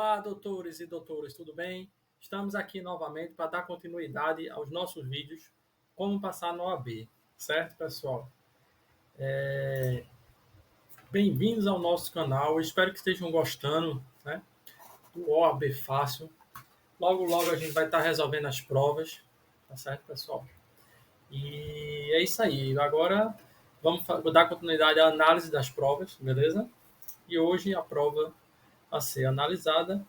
Olá, doutores e doutoras, tudo bem? Estamos aqui novamente para dar continuidade aos nossos vídeos Como Passar no OAB, certo, pessoal? Bem-vindos ao nosso canal, espero que estejam gostando, né, do OAB Fácil. Logo, logo a gente vai estar resolvendo as provas, tá certo, pessoal? E é isso aí. Agora vou dar continuidade à análise das provas, beleza? E hoje a prova a ser analisada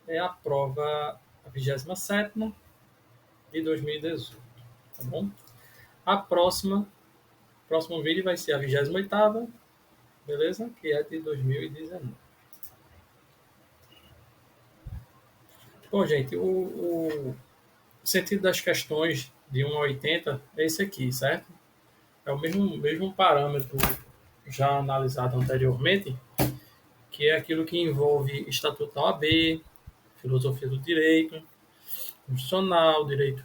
é a prova 27ª de 2018, tá bom? A próximo vídeo vai ser a 28ª, beleza? Que é de 2019. Bom, gente, o sentido das questões de 1 a 80 é esse aqui, certo? É o mesmo parâmetro já analisado anteriormente, que é aquilo que envolve Estatuto da OAB, filosofia do direito, constitucional, direito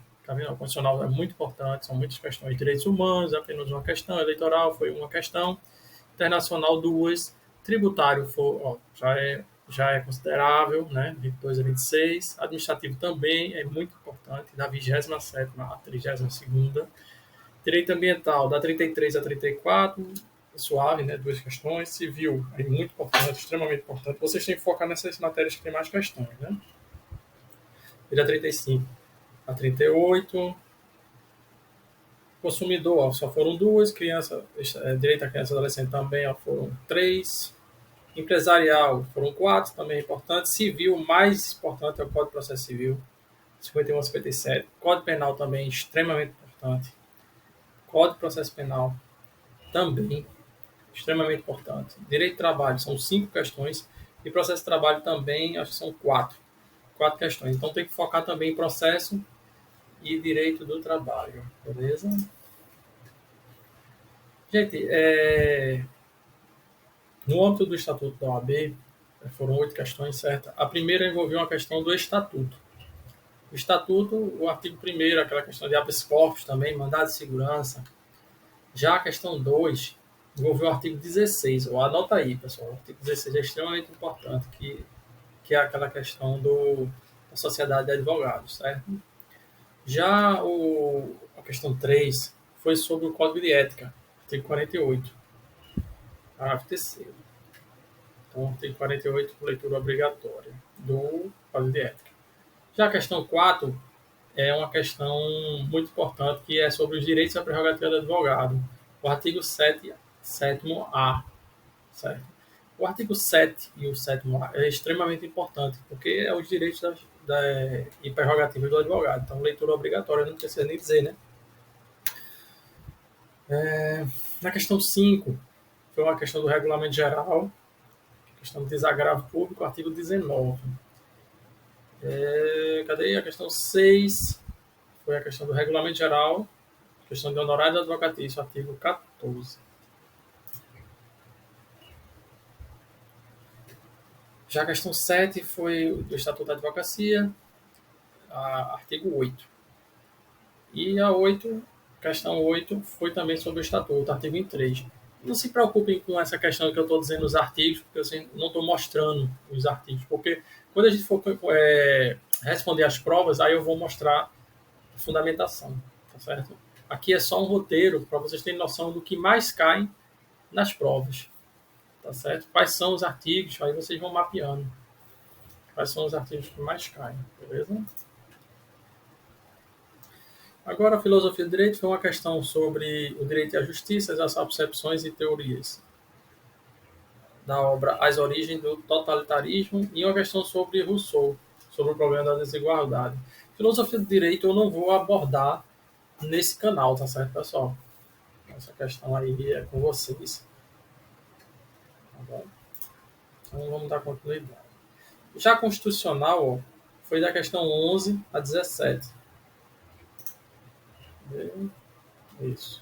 constitucional é muito importante, são muitas questões. Direitos humanos, apenas uma questão. Eleitoral foi uma questão. Internacional, duas. Tributário já é considerável, né? 22 a 26. Administrativo também é muito importante, da 27ª à 32ª. Direito ambiental, da 33 a 34, suave, né? Duas questões. Civil, é muito importante, extremamente importante. Vocês têm que focar nessas matérias que tem mais questões, né? E da 35 a 38. Consumidor, ó, só foram duas. Direito à criança e adolescente também, ó, foram 3. Empresarial, foram 4, também é importante. Civil, mais importante é o Código de Processo Civil, 51 a 57. Código Penal também, extremamente importante. Código de Processo Penal, também, extremamente importante. Direito de Trabalho, são 5 questões. E Processo de Trabalho também, acho que são 4. 4 questões. Então tem que focar também em processo e direito do trabalho, beleza? Gente, no âmbito do Estatuto da OAB, foram 8 questões, certo? A primeira envolveu uma questão do Estatuto. O Estatuto, o artigo 1º, aquela questão de habeas corpus também, mandado de segurança. Já a questão 2 envolveu o artigo 16. Anota aí, pessoal. O artigo 16 é extremamente importante, que é aquela questão da sociedade de advogados, certo? Já a questão 3 foi sobre o Código de Ética, artigo 48, parágrafo 3º. Então, artigo 48, leitura obrigatória do Código de Ética. Já a questão 4 é uma questão muito importante, que é sobre os direitos e a prerrogativa do advogado. O artigo 7º-A, certo? O artigo 7 e o 7º-A é extremamente importante, porque é os direitos e prerrogativas do advogado. Então, leitura obrigatória, não precisa nem dizer, né? Na questão 5, foi uma questão do regulamento geral, questão do desagravo público, artigo 19. Cadê a questão 6? Foi a questão do regulamento geral, questão de honorário advocatício, artigo 14. Já a questão 7 foi do Estatuto da Advocacia, artigo 8. E a questão 8 foi também sobre o Estatuto, artigo 23. Não se preocupem com essa questão que eu estou dizendo os artigos, porque eu não estou mostrando os artigos, porque quando a gente for responder as provas, aí eu vou mostrar a fundamentação, tá certo? Aqui é só um roteiro para vocês terem noção do que mais cai nas provas, tá certo? Quais são os artigos, aí vocês vão mapeando. Quais são os artigos que mais caem, beleza? Agora, a filosofia do direito foi uma questão sobre o direito e a justiça, as percepções e teorias da obra As Origens do Totalitarismo, e uma questão sobre Rousseau, sobre o problema da desigualdade. Filosofia do direito eu não vou abordar nesse canal, tá certo, pessoal? Essa questão aí é com vocês. Tá bom? Então vamos dar continuidade. Já a constitucional, ó, foi da questão 11 a 17. Isso.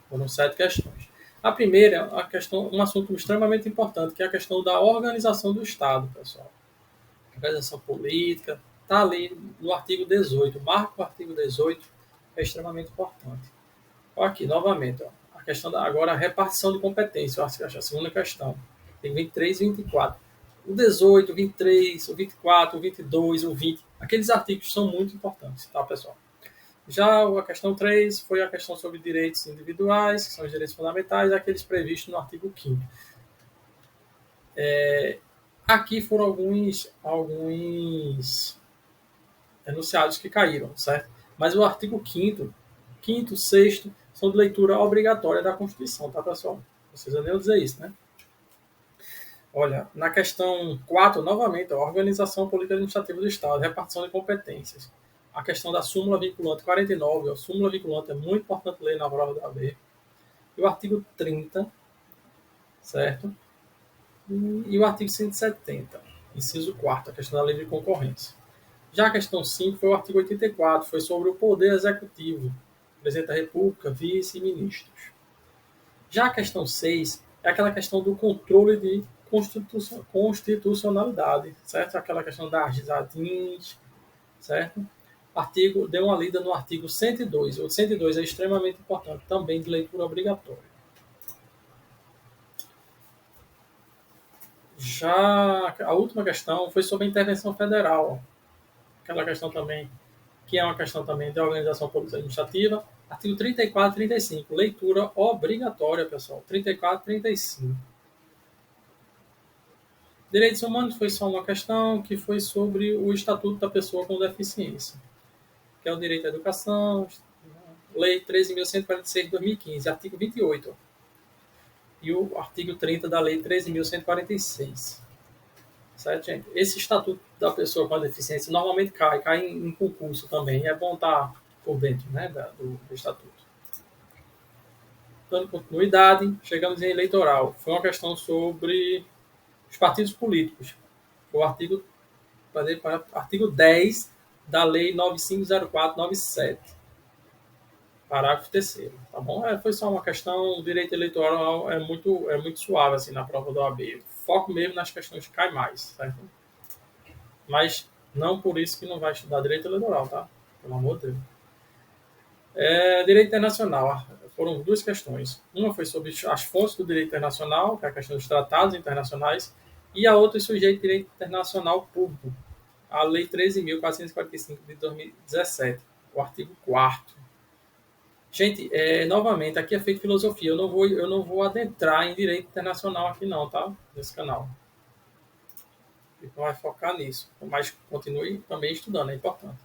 Foram 7 questões. A primeira, um assunto extremamente importante, que é a questão da organização do Estado, pessoal. Organização política, está ali no artigo 18. Marco o artigo 18, é extremamente importante. Aqui, novamente, ó, a questão agora a repartição de competência, a segunda questão. Tem 23 e 24. O 18, o 23, o 24, o 22, o 20, aqueles artigos são muito importantes, tá, pessoal? Já a questão 3 foi a questão sobre direitos individuais, que são os direitos fundamentais, aqueles previstos no artigo 5º. Aqui foram alguns enunciados que caíram, certo? Mas o artigo 5º, 6º, são de leitura obrigatória da Constituição, tá, pessoal? Não precisa nem eu dizer isso, né? Olha, na questão 4, novamente, a organização política administrativa do Estado, repartição de competências. A questão da súmula vinculante 49, a súmula vinculante é muito importante ler na prova da AB. E o artigo 30, certo? E o artigo 170, inciso 4, a questão da livre concorrência. Já a questão 5 foi o artigo 84, foi sobre o poder executivo, presidente da República, vice e ministros. Já a questão 6 é aquela questão do controle de constitucionalidade, certo? Aquela questão das ADINs, certo? Dê uma lida no artigo 102. O 102 é extremamente importante, também de leitura obrigatória. Já a última questão foi sobre a intervenção federal. Aquela questão também, que é uma questão também de organização política administrativa. Artigo 34 e 35. Leitura obrigatória, pessoal. 34 e 35. Direitos humanos foi só uma questão que foi sobre o Estatuto da Pessoa com Deficiência, que é o direito à educação, Lei 13.146 de 2015, artigo 28, e o artigo 30 da Lei 13.146. Certo, gente? Esse Estatuto da Pessoa com Deficiência normalmente cai em concurso também, é bom estar por dentro, né, do Estatuto. Dando continuidade, chegamos em eleitoral. Foi uma questão sobre os partidos políticos. Foi o artigo 10 da Lei 9504/97, parágrafo 3º, tá bom? Foi só uma questão, o direito eleitoral é muito suave assim, na prova do OAB. Foco mesmo nas questões que cai mais, certo? Mas não por isso que não vai estudar direito eleitoral, tá? Pelo amor de Deus. Direito internacional. Foram duas questões. Uma foi sobre as fontes do direito internacional, que é a questão dos tratados internacionais, e a outra sujeito de direito internacional público, a Lei 13.445 de 2017, o artigo 4º. Gente, novamente, aqui é feito filosofia. Eu não vou adentrar em direito internacional aqui não, tá? Nesse canal. Não vai focar nisso. Mas continue também estudando, é importante.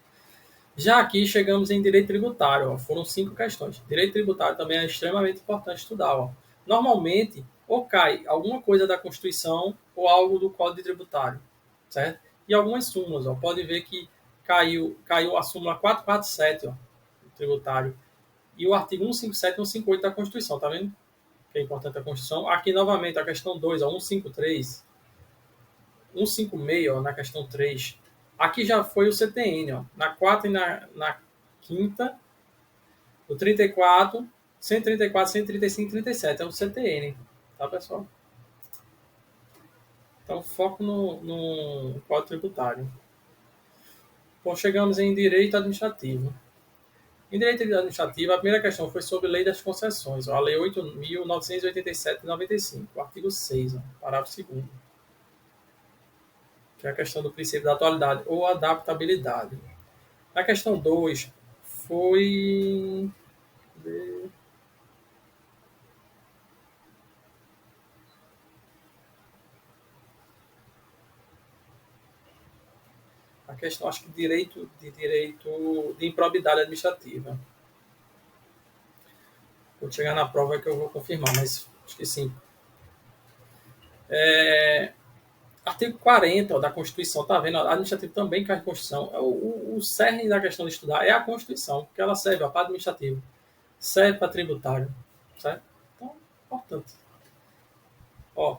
Já aqui chegamos em direito tributário. Ó. Foram 5 questões. Direito tributário também é extremamente importante estudar. Ó. Normalmente, ou cai alguma coisa da Constituição ou algo do Código Tributário, certo? E algumas súmulas. Ó. Pode ver que caiu a súmula 447, ó, do tributário, e o artigo 157 e 158 da Constituição, tá vendo? Que é importante a Constituição. Aqui, novamente, a questão 2, ó, 153, 156, ó, na questão 3. Aqui já foi o CTN, ó, na 4 e na 5ª, o 34, 134, 135 e 37, é o CTN, tá, pessoal? Então, foco no Código Tributário. Bom, chegamos em Direito Administrativo. Em Direito Administrativo, a primeira questão foi sobre a Lei das Concessões, ó, a Lei 8.987 de 95, o artigo 6, ó, parágrafo 2º, que é a questão do princípio da atualidade ou adaptabilidade. A questão 2 foi... a questão, acho que direito de improbidade administrativa. Vou chegar na prova que eu vou confirmar, mas acho que sim. Artigo 40 ó, da Constituição, tá vendo? A administrativo também cai em Constituição. O cerne da questão de estudar é a Constituição, porque ela serve para administrativo, serve para tributário, certo? Então, importante. Ó,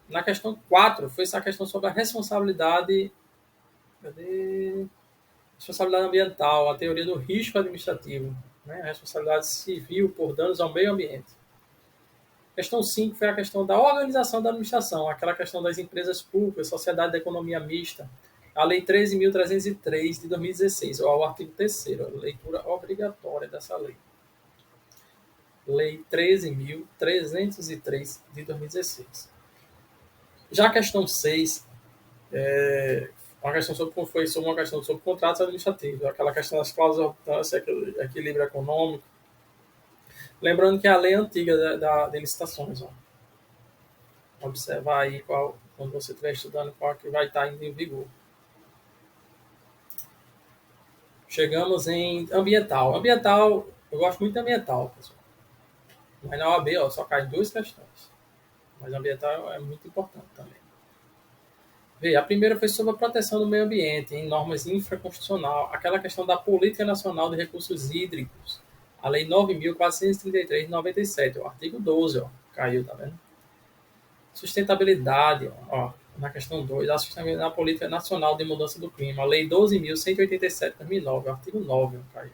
na questão 4, foi essa questão sobre a responsabilidade. Cadê? Responsabilidade ambiental, a teoria do risco administrativo, né? A responsabilidade civil por danos ao meio ambiente. Questão 5 foi a questão da organização da administração, aquela questão das empresas públicas, sociedade da economia mista, a Lei 13.303 de 2016, ou o artigo 3º, leitura obrigatória dessa lei. Lei 13.303 de 2016. Já a questão 6 Uma questão sobre uma questão sobre contratos administrativos, aquela questão das cláusulas de optância, equilíbrio econômico. Lembrando que é a lei antiga de licitações. Ó. Observar aí quando você estiver estudando, qual que vai estar em vigor. Chegamos em ambiental. Ambiental, eu gosto muito de ambiental, pessoal. Mas na OAB ó, só cai duas questões. Mas ambiental é muito importante também. Vê, a primeira foi sobre a proteção do meio ambiente em normas infraconstitucional, aquela questão da Política Nacional de Recursos Hídricos, a Lei 9.433 de 97, o artigo 12, ó, caiu, tá vendo? Sustentabilidade, ó, na questão 2, a sustentabilidade na Política Nacional de Mudança do Clima, a Lei 12.187 de 2009, o artigo 9, ó, caiu.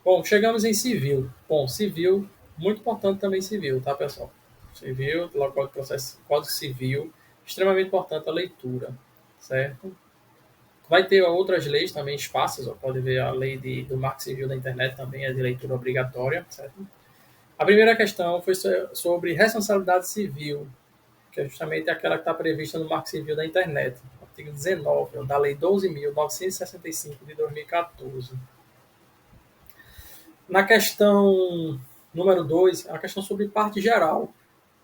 Bom, chegamos em civil. Bom, civil, muito importante também civil, tá, pessoal? Civil, Código de Processo, Código Civil, extremamente importante a leitura, certo? Vai ter outras leis também esparsas, ó, pode ver a lei do Marco Civil da Internet também é de leitura obrigatória, certo? A primeira questão foi sobre responsabilidade civil, que é justamente aquela que está prevista no Marco Civil da Internet, artigo 19, ó, da Lei 12.965 de 2014. Na questão número 2, a questão sobre parte geral.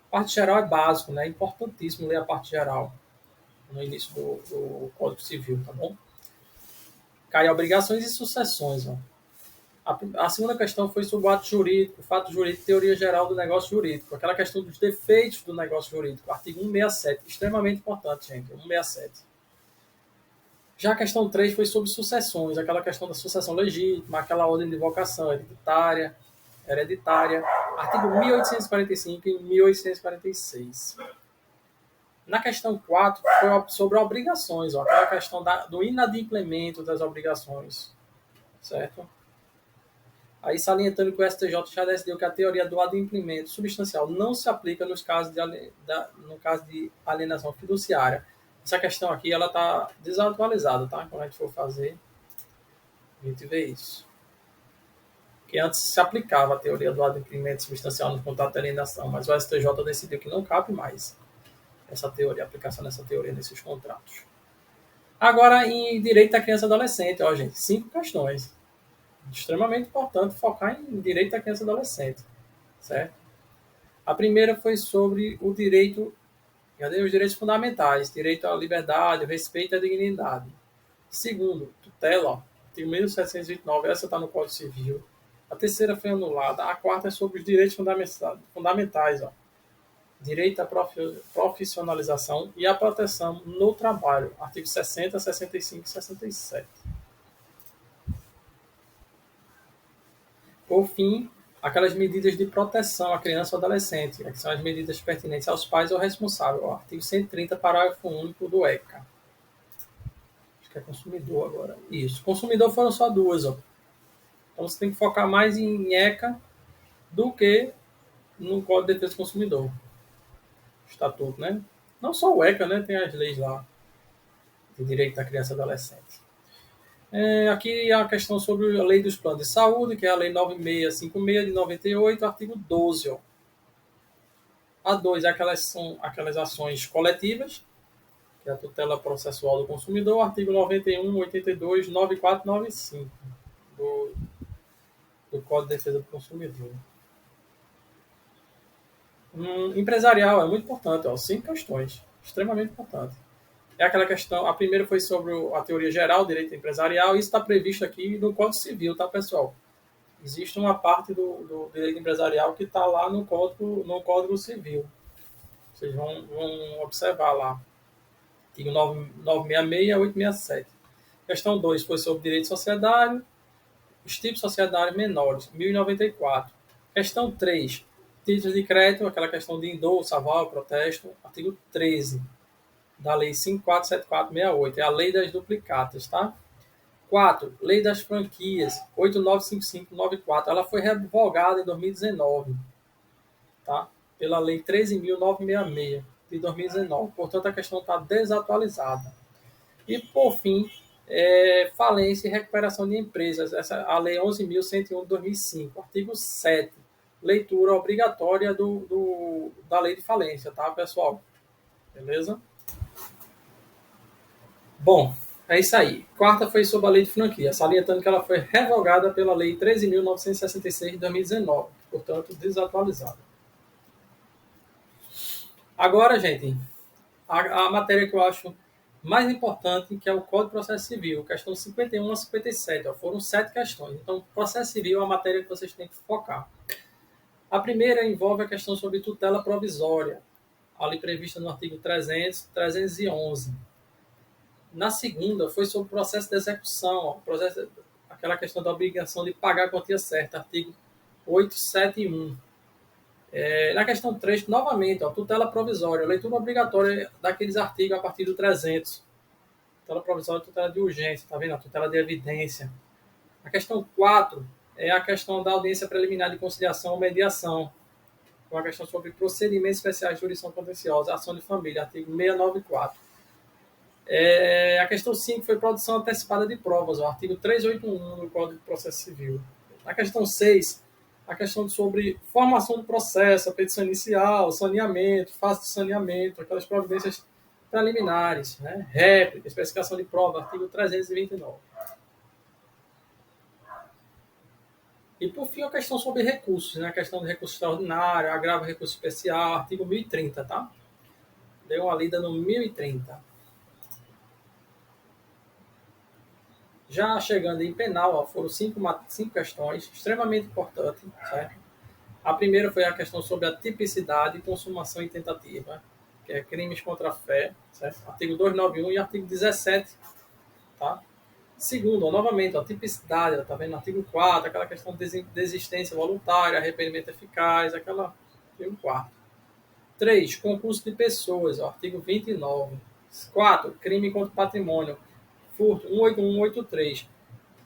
Parte geral é básico, né? É importantíssimo ler a parte geral no início do Código Civil, tá bom? Cai obrigações e sucessões. Ó. A segunda questão foi sobre o ato jurídico, fato jurídico, teoria geral do negócio jurídico, aquela questão dos defeitos do negócio jurídico, artigo 167, extremamente importante, gente, 167. Já a questão 3 foi sobre sucessões, aquela questão da sucessão legítima, aquela ordem de vocação hereditária, artigo 1845 e 1846. Na questão 4 foi sobre obrigações, ó, aquela questão do inadimplemento das obrigações, certo? Aí salientando que o STJ já decidiu que a teoria do adimplemento substancial não se aplica nos casos no caso de alienação fiduciária. Essa questão aqui ela está desatualizada, tá? Quando a gente for fazer, a gente vê isso. Que antes se aplicava a teoria do adimplemento substancial no contrato de alienação, mas o STJ decidiu que não cabe mais essa teoria, a aplicação dessa teoria nesses contratos. Agora, em direito da criança e adolescente, ó, gente, 5 questões. Extremamente importante focar em direito da criança e adolescente, certo? A primeira foi sobre o direito, os direitos fundamentais, direito à liberdade, respeito à dignidade. Segundo, tutela, ó, artigo 1729, essa está no Código Civil. A terceira foi anulada. A quarta é sobre os direitos fundamentais, ó. Direito à profissionalização e à proteção no trabalho, artigo 60, 65 e 67. Por fim, aquelas medidas de proteção à criança ou adolescente, que são as medidas pertinentes aos pais ou responsáveis, ó, artigo 130, parágrafo único do ECA. Acho que é consumidor agora. Isso. Consumidor foram só duas, ó. Então você tem que focar mais em ECA do que no Código de Defesa do Consumidor. Estatuto, né? Não só o ECA, né? Tem as leis lá de direito da criança e adolescente. Aqui a questão sobre a lei dos planos de saúde, que é a lei 9656 de 98, artigo 12. Ó. A 2 são aquelas ações coletivas, que é a tutela processual do consumidor, artigo 91, 82, 94 e 95 do Código de Defesa do Consumidor. Empresarial é muito importante, ó, 5 questões, extremamente importante. É aquela questão, a primeira foi sobre a teoria geral, direito empresarial, isso está previsto aqui no Código Civil, tá, pessoal? Existe uma parte do direito empresarial que está lá no Código Civil. Vocês vão observar lá. Artigo 966 e 867. Questão 2 foi sobre direito societário, os tipos societários menores, 1094. Questão 3, títulos de crédito, aquela questão de endosso, aval, protesto, artigo 13 da Lei 547468, é a Lei das Duplicatas, tá? 4. Lei das Franquias, 895594, ela foi revogada em 2019, tá? Pela Lei 13.966 de 2019, portanto a questão está desatualizada. E, por fim, falência e recuperação de empresas, a Lei 11.101 de 2005, artigo 7 leitura obrigatória da lei de falência, tá, pessoal? Beleza? Bom, é isso aí. Quarta foi sobre a lei de franquia, salientando que ela foi revogada pela lei 13.966 de 2019, portanto, desatualizada. Agora, gente, a matéria que eu acho mais importante, que é o Código de Processo Civil, questão 51 a 57, ó, foram 7 questões. Então, processo civil é a matéria que vocês têm que focar. A primeira envolve a questão sobre tutela provisória, ali prevista no artigo 300, 311. Na segunda, foi sobre o processo de execução, ó, aquela questão da obrigação de pagar a quantia certa, artigo 871. Na questão 3, novamente, ó, tutela provisória, leitura obrigatória daqueles artigos a partir do 300. Tutela provisória, tutela de urgência, tá vendo? A tutela de evidência. A questão 4 é a questão da audiência preliminar de conciliação ou mediação. Uma questão sobre procedimentos especiais de jurisdição contenciosa, ação de família, artigo 694. A questão 5 foi produção antecipada de provas, o artigo 381 do Código de Processo Civil. A questão 6, a questão sobre formação do processo, a petição inicial, saneamento, fase de saneamento, aquelas providências preliminares, né? Réplica, especificação de prova, artigo 329. E, por fim, a questão sobre recursos, né? A questão de recurso extraordinário, agravo recurso especial, artigo 1030, tá? Deu uma lida no 1030. Já chegando em penal, ó, foram cinco questões extremamente importantes, certo? A primeira foi a questão sobre a tipicidade, consumação e tentativa, que é crimes contra a fé, certo? Artigo 291 e artigo 17, tá? Segundo, ó, novamente, a tipicidade, ó, tá vendo? Artigo 4, aquela questão de desistência voluntária, arrependimento eficaz, aquela... Artigo 4. 3, concurso de pessoas, ó, artigo 29. 4, crime contra o patrimônio, furto, 18183.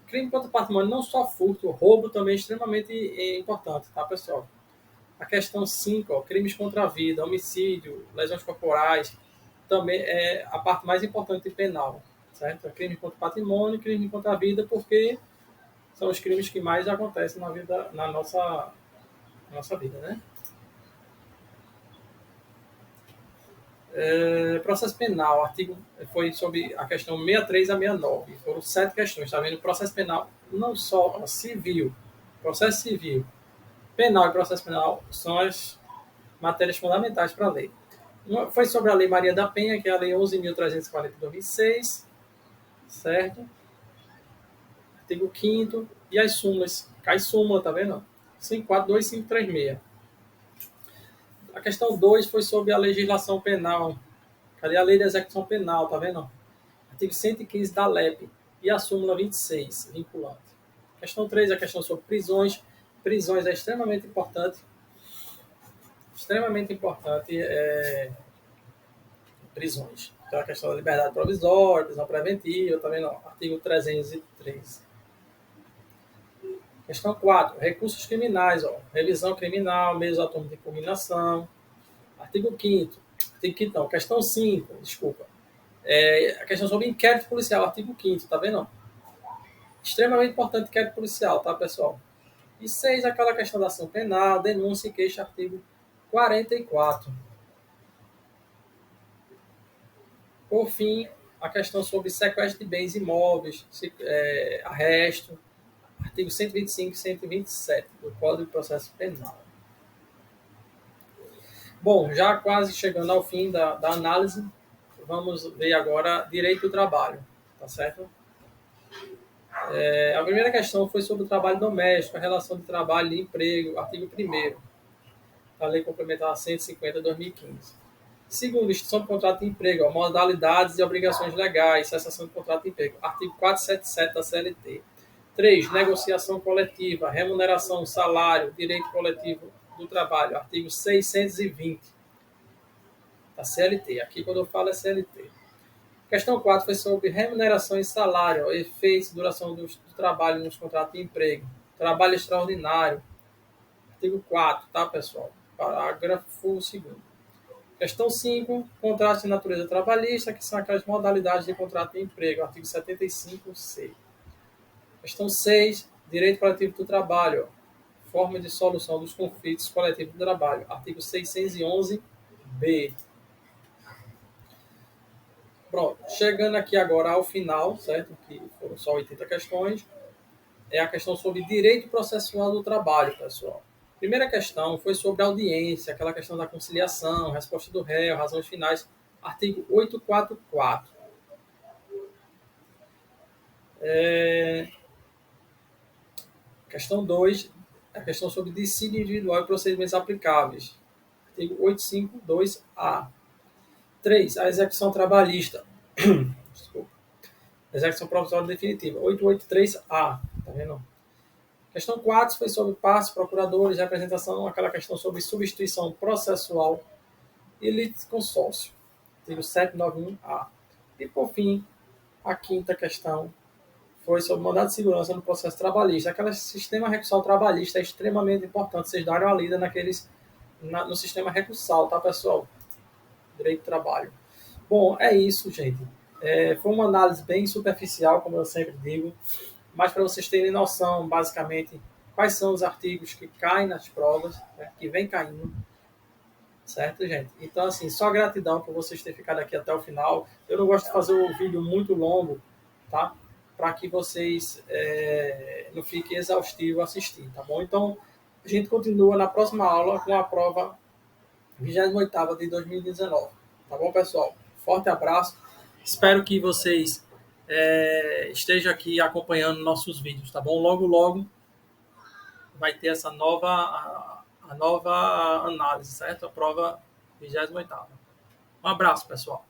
Crime contra o patrimônio, não só furto, roubo também é extremamente importante, tá, pessoal? A questão 5, ó, crimes contra a vida, homicídio, lesões corporais, também é a parte mais importante penal, certo? É crime contra o patrimônio, crime contra a vida, porque são os crimes que mais acontecem na nossa vida, né? Processo penal, artigo foi sobre a questão 63 a 69. Foram 7 questões, tá vendo? Processo penal, não só civil, processo civil, penal e processo penal são as matérias fundamentais para a lei. Uma foi sobre a Lei Maria da Penha, que é a Lei 11.340 de 2006, certo? Artigo 5º, e as súmulas. Cai súmula, tá vendo? 542 e 536. A questão 2 foi sobre a legislação penal. Cadê a lei de execução penal, tá vendo? Artigo 115 da LEP e a súmula 26, vinculante. Questão 3 é a questão sobre prisões. Prisões é extremamente importante. Extremamente importante prisões. Então, a questão da liberdade provisória, prisão preventiva, tá vendo? Artigo 313. Questão 4, recursos criminais, ó, revisão criminal, meios autônomos de impugnação. Artigo 5º. Artigo 5º não, questão 5, desculpa. A questão sobre inquérito policial, artigo 5º, tá vendo? Extremamente importante inquérito policial, tá, pessoal? E 6, aquela questão da ação penal, denúncia e queixa, artigo 44. Por fim, a questão sobre sequestro de bens imóveis, arresto, artigo 125 e 127 do Código de Processo Penal. Bom, já quase chegando ao fim da análise, vamos ver agora direito do trabalho, tá certo? A primeira questão foi sobre o trabalho doméstico, a relação de trabalho e emprego, artigo 1º da Lei Complementar 150 de 2015. Segundo, instituição de contrato de emprego, modalidades e obrigações legais, cessação de contrato de emprego, artigo 477 da CLT. 3, negociação coletiva, remuneração, salário, direito coletivo do trabalho, artigo 620 da CLT. Aqui, quando eu falo, é CLT. Questão 4 foi sobre remuneração e salário, efeitos e duração do trabalho nos contratos de emprego. Trabalho extraordinário. Artigo 4, tá, pessoal? Parágrafo 2º. Questão 5, contratos de natureza trabalhista, que são aquelas modalidades de contrato de emprego. Artigo 75C. Questão 6, direito coletivo do trabalho. forma de solução dos conflitos coletivos de trabalho. Artigo 611-B. Pronto, chegando aqui agora ao final, certo? Que foram só 80 questões. É a questão sobre direito processual do trabalho, pessoal. Primeira questão foi sobre audiência, aquela questão da conciliação, resposta do réu, razões finais, artigo 844. Questão 2, a questão sobre dissídio individual e procedimentos aplicáveis, artigo 852-A. 3, a execução trabalhista. Desculpa. Execução provisória definitiva, 883-A. Tá vendo? Questão 4 foi sobre partes, procuradores, representação, aquela questão sobre substituição processual e litisconsórcio, artigo 791-A. E, por fim, a quinta questão foi sobre mandado de segurança no processo trabalhista. Aquele sistema recursal trabalhista é extremamente importante. Vocês darem uma lida no sistema recursal, tá, pessoal? Direito do trabalho. Bom, é isso, gente. Foi uma análise bem superficial, como eu sempre digo, mas para vocês terem noção, basicamente, quais são os artigos que caem nas provas, né, que vem caindo, certo, gente? Então, assim, só gratidão por vocês terem ficado aqui até o final. Eu não gosto de fazer o vídeo muito longo, tá? Para que vocês não fiquem exaustivos assistir, tá bom? Então, a gente continua na próxima aula com a prova 28ª de 2019, tá bom, pessoal? Forte abraço. Espero que vocês estejam aqui acompanhando nossos vídeos, tá bom? Logo, logo vai ter essa a nova análise, certo? A prova 28ª. Um abraço, pessoal.